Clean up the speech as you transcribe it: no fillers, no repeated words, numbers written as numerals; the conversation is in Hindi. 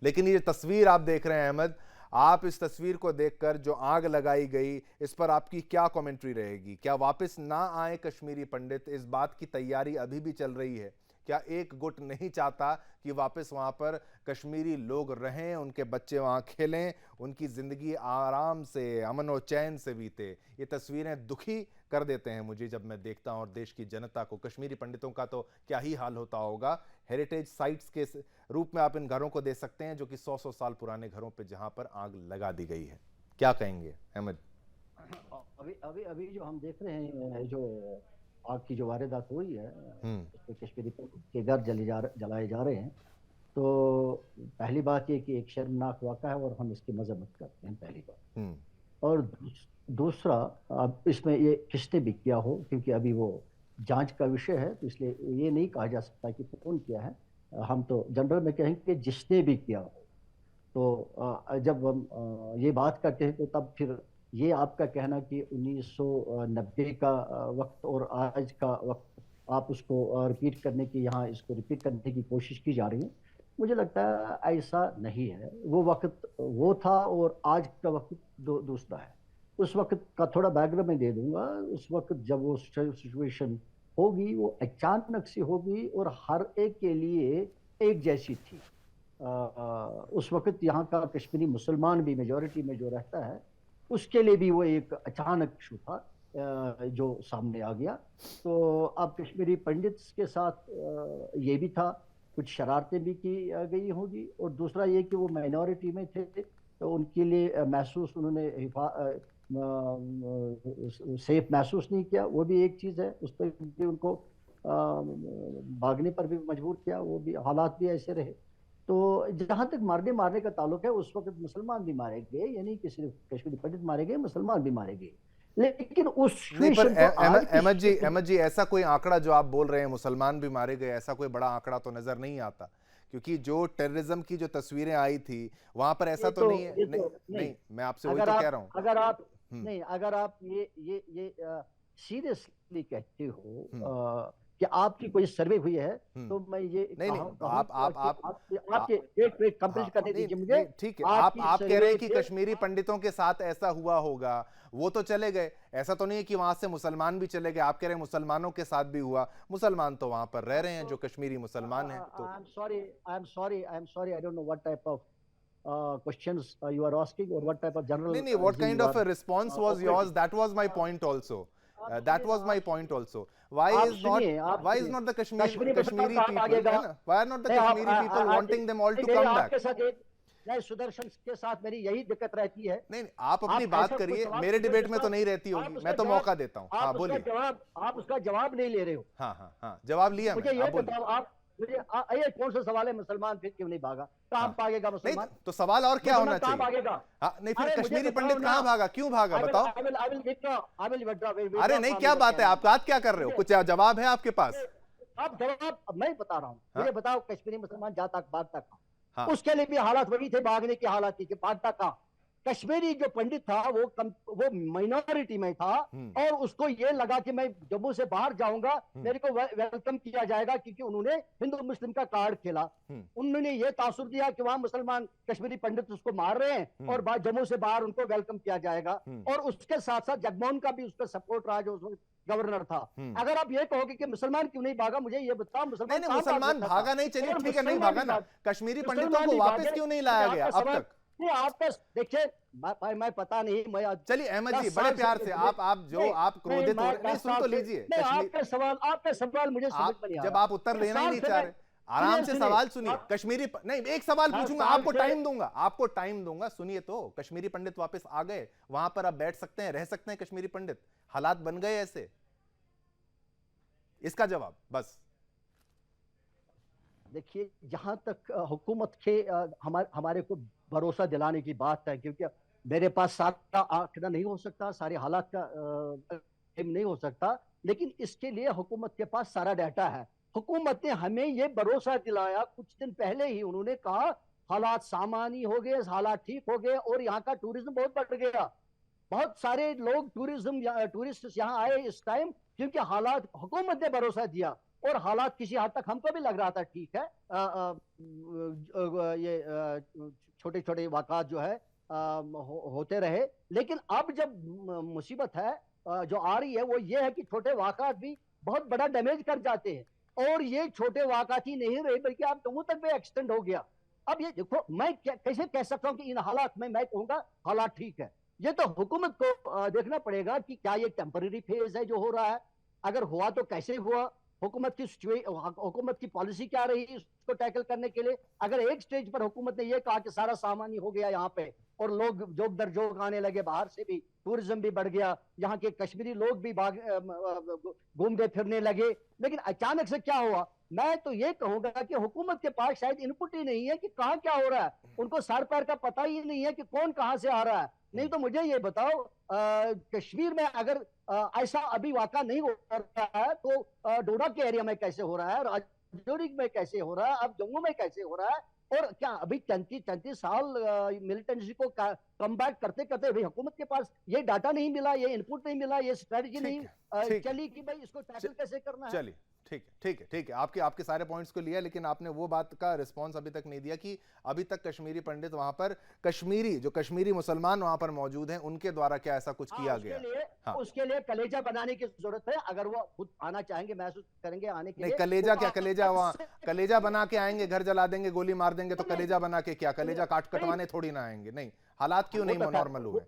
लेकिन ये तस्वीर आप देख रहे हैं अहमद, आप इस तस्वीर को देखकर जो आग लगाई गई, इस पर आपकी क्या कमेंट्री रहेगी? क्या वापस ना आए कश्मीरी पंडित? इस बात की तैयारी अभी भी चल रही है? क्या एक गुट नहीं चाहता कि वापस वहां पर कश्मीरी लोग रहें, उनके बच्चे वहां खेलें, उनकी जिंदगी आराम से, अमन और चैन से बीते? ये तस्वीरें दुखी कर देते हैं मुझे जब मैं देखता हूं, और देश की जनता को। कश्मीरी पंडितों का तो क्या ही हाल होता होगा। हेरिटेज साइट्स के रूप में आप इन घरों को दे सकते हैं, जो कि 100-100 साल पुराने घरों पे जहां पर आग लगा दी गई है। क्या कहेंगे अहमद? अभी अभी अभी जो हम देख रहे हैं, जो आग की जो वारदात हुई है, हम्म। इसमें कश्मीरी के घर जलाए जा रहे हैं। तो पहली बात ये कि एक शर्मनाक वाक़ा है और हम इसकी मजम्मत करते हैं, पहली बात। हम्म। और दूसरा, अब इसमें ये किसने भी किया हो, क्योंकि अभी वो जांच का विषय है, तो इसलिए ये नहीं कहा जा सकता कि कौन किया है। हम तो जनरल में कहेंगे कि जिसने भी किया हो। तो जब हम ये बात करते हैं, तो तब फिर ये आपका कहना कि 1990 का वक्त और आज का वक्त, आप उसको रिपीट करने की, यहाँ इसको रिपीट करने की कोशिश की जा रही है। मुझे लगता है ऐसा नहीं है। वो वक्त वो था और आज का वक्त दूसरा है। उस वक्त का थोड़ा बैकग्राउंड मैं दे दूंगा। उस वक्त जब वो सिचुएशन होगी, वो अचानक से होगी और हर एक के लिए एक जैसी थी। उस वक्त यहाँ का कश्मीरी मुसलमान भी मेजोरिटी में जो रहता है, उसके लिए भी वो एक अचानक इशू था जो सामने आ गया। तो अब कश्मीरी पंडित के साथ ये भी था, कुछ शरारतें भी की गई होगी। और दूसरा ये कि वो माइनॉरिटी में थे, तो उनके लिए महसूस उन्होंने सेफ महसूस नहीं किया। वो भी एक चीज़ है, उस पर भी उनको भागने पर भी मजबूर किया। वो भी हालात भी ऐसे रहे। तो जहां तक मारने मारने का ताल्लुक है, उस वक्त मुसलमान भी मारे गए, यानी कि सिर्फ कश्मीरी पंडित मारे गए, मुसलमान भी मारे गए। लेकिन उस नहीं, पर सिचुएशन को आज की अहमद जी, ऐसा कोई आंकड़ा जो आप बोल रहे हैं मुसलमान भी मारे गए, ऐसा कोई बड़ा आंकड़ा तो नजर नहीं आता। क्योंकि जो टेररिज्म की जो तस्वीरें आई थी वहां पर ऐसा तो नहीं है। नहीं, नहीं। नहीं, मैं आपसे वही अगर तो कह आप रहा हूं। अगर आप हम्म। नहीं, अगर आप ये सीरियसली कहते हो हम्म। कि आपकी कोई सर्वे हुई है, हम्म। तो मैं ये नहीं, नहीं, कहूंगा कि आ, आपके वेट वेट हाँ, कंप्लीट करने नहीं, दीजिए मुझे। नहीं, ठीक है। आपकी आप कह रहे सर्वे हैं कि पे कश्मीरी पंडितों के साथ ऐसा हुआ होगा, वो तो चले गए। ऐसा तो नहीं है कि वहां से मुसलमान भी चले गए। आप कह रहे हैं मुसलमानों के साथ भी हुआ। मुसलमान तो वहां पर रह रहे हैं, जो कश्मीरी मुसलमान हैं। तो I don't know what type of questions you are asking, or what type of नहीं, general नहीं, what zing kind you of are a response was yours, operating. That was my Uh, point also. आप दैट सुनिए ना, वाज माय आप पॉइंट सुनिए, आल्सो। आप व्हाई इज सुनिए। नॉट द कश्मीरी मुसलमान कश्मीरी कहाँ पीपल, भागेगा? है ना, व्हाई आर नॉट द नहीं, आप Kashmiri people wanting them all नहीं, टू मेरे कम बैक? आपके साथ एक नहीं, सुदर्शन के साथ मेरी यही दिक्कत रहती है। नहीं, नहीं, आप अपनी आप बात ऐसा कोई करिए, सवाल मेरे पूछो डिबेट में जिसका तो नहीं रहती आप होगी। मैं उसका तो जवाब मौका देता हूं। हाँ, बोलिए। आप उसका जवाब नहीं ले रहे हो। हाँ, हाँ, हाँ, जवाब लिया मुझे मैंने, ये आप बोलिए। बताओ, आप मुझे ये कौन सा सवाल है? मुसलमान फिर क्यों नहीं भागा? कहाँ हाँ, भागेगा नहीं, मुसलमान? तो सवाल और क्या मुसलमान होना कहाँ चाहिए? भागेगा? हाँ, नहीं, फिर अरे मुझे कश्मीरी बताओ पंडित ना। कहाँ भागा, क्यों भागा, बताओ। I will withdraw, I will withdraw, अरे विथड्रॉ नहीं, फ्रॉम क्या योर बात है, चैनल। आप बात क्या कर रहे हो? मुझे कुछ जवाब है आपके पास? मुझे आप जवाब, अब मैं बता रहा हूँ। हाँ, मुझे बताओ, कश्मीरी मुसलमान जाता भागता कहाँ? हाँ। उसके लिए भी हालात वही थे, भागने की हालात थी कि भागता कहाँ। कश्मीरी जो पंडित था, वो माइनॉरिटी में था। हम्म। और उसको ये लगा कि मैं जम्मू से बाहर जाऊंगा, हम्म। मेरे को वेलकम किया जाएगा, क्योंकि उन्होंने हिंदू मुस्लिम का कार्ड खेला। हम्म। उन्होंने ये तासुर दिया कि वहां मुसलमान कश्मीरी पंडित उसको मार रहे हैं, हम्म। और जम्मू से बाहर उनको वेलकम किया जाएगा। हम्म। और उसके साथ साथ जगमोहन का भी उस पर सपोर्ट रहा, जो उस गवर्नर था। हम्म। अगर आप ये कहोगे कि मुसलमान क्यों नहीं भागा, मुझे ये बताओ, नहीं, मुसलमान नहीं, कहां भाग मुसलमान सकता था? भागा नहीं, चलिए और ठीक है, नहीं मुसलमान भागा भी ना। भाग कश्मीरी पंडितों मुसलमान को भी वापस भागे। क्यों नहीं नहीं, लाया गया आपका अब सवाल तक? नहीं, आपका देखिए, मैं पता नहीं, मैं चलिए अहमद जी, 10 बड़े साल से प्यार से आप जो नहीं, आप नहीं, क्रोधित हो मैं रहे, नहीं, 10 सुन साल तो से लीजिए। नहीं। कश्मीर, आपके सवाल मुझे समझ आप में नहीं आ जब रहा। आप उत्तर 10 देना ही साल नहीं से चाह मैं रहे, आराम से सुनिए, सवाल सुनिए। नहीं, एक सवाल 10 पूछूंगा, साल आपको से टाइम दूंगा, आपको टाइम दूंगा, सुनिए तो। कश्मीरी पंडित वापस आ गए, वहां पर अब बैठ सकते हैं, रह सकते हैं कश्मीरी पंडित? हालात बन गए ऐसे? इसका जवाब बस। देखिए, जहां तक हुकूमत के हमारे को भरोसा दिलाने की बात है, क्योंकि मेरे पास सारा आंकड़ा नहीं हो सकता, सारे हालात का नहीं हो सकता। लेकिन इसके लिए हुकूमत के पास सारा डाटा है। हुकूमत ने हमें ये भरोसा दिलाया, कुछ दिन पहले ही उन्होंने कहा हालात सामान्य हो गए, हालात ठीक हो गए, और यहाँ का टूरिज्म बहुत बढ़ गया। बहुत सारे लोग टूरिस्ट यहाँ आए इस टाइम, क्योंकि हालात, हुकूमत ने भरोसा दिया। और हालात किसी हद तक हमको भी लग रहा था ठीक है, ये छोटे छोटे वाक़ात जो है होते रहे। लेकिन अब जब मुसीबत है जो आ रही है वो ये है कि छोटे वाक़ात भी बहुत बड़ा डैमेज कर जाते हैं, और ये छोटे वाक़ात ही नहीं रहे बल्कि अब जम्मू तक भी एक्सटेंड हो गया। अब ये देखो, मैं कैसे कह सकता हूं कि इन हालात में मैं कहूंगा हालात ठीक है। ये तो हुकूमत को देखना पड़ेगा कि क्या ये टेम्पररी फेज है जो हो रहा है, अगर हुआ तो कैसे हुआ, हुकूमत की पॉलिसी क्या रही उसको टैकल करने के लिए। अगर एक स्टेज पर हुकूमत ने यह कहा कि सारा सामान ही हो गया यहाँ पे और लोग जोक दर जोक आने लगे, बाहर से भी टूरिज्म भी बढ़ गया, यहाँ के कश्मीरी लोग भी घूमने फिरने लगे, लेकिन अचानक से क्या हुआ? मैं तो ये कहूंगा कि हुकूमत के पास शायद इनपुट ही नहीं है कि कहाँ क्या हो रहा है, उनको सर पैर का पता ही नहीं है कि कौन कहाँ से आ रहा है। नहीं तो मुझे ये बताओ, कश्मीर में अगर ऐसा अभी वाक़ा नहीं हो रहा है तो डोडा के एरिया में कैसे हो रहा है, राजौरी में कैसे हो रहा है, अब जम्मू में कैसे हो रहा है? और क्या अभी 33 साल मिलिटेंसी को कम बैक करते करते अभी हुकूमत के पास ये डाटा नहीं मिला, ये इनपुट नहीं मिला, ये स्ट्रेटजी नहीं चली कि भाई इसको टैकल कैसे करना है? चलिए ठीक है, ठीक है, ठीक है, आपके सारे पॉइंट्स को लिया, लेकिन आपने वो बात का रिस्पांस अभी तक नहीं दिया कि अभी तक कश्मीरी पंडित वहां पर जो कश्मीरी मुसलमान वहां पर मौजूद हैं उनके द्वारा क्या ऐसा कुछ किया गया? उसके लिए कलेजा बनाने की जरूरत है। अगर वो खुद आना चाहेंगे, महसूस करेंगे आने के लिए। नहीं, कलेजा क्या, कलेजा वहां कलेजा बना के आएंगे, घर जला देंगे, गोली मार देंगे तो कलेजा बना के क्या? कलेजा कटवाने थोड़ी ना आएंगे। नहीं, हालात क्यों नहीं नॉर्मल हुए?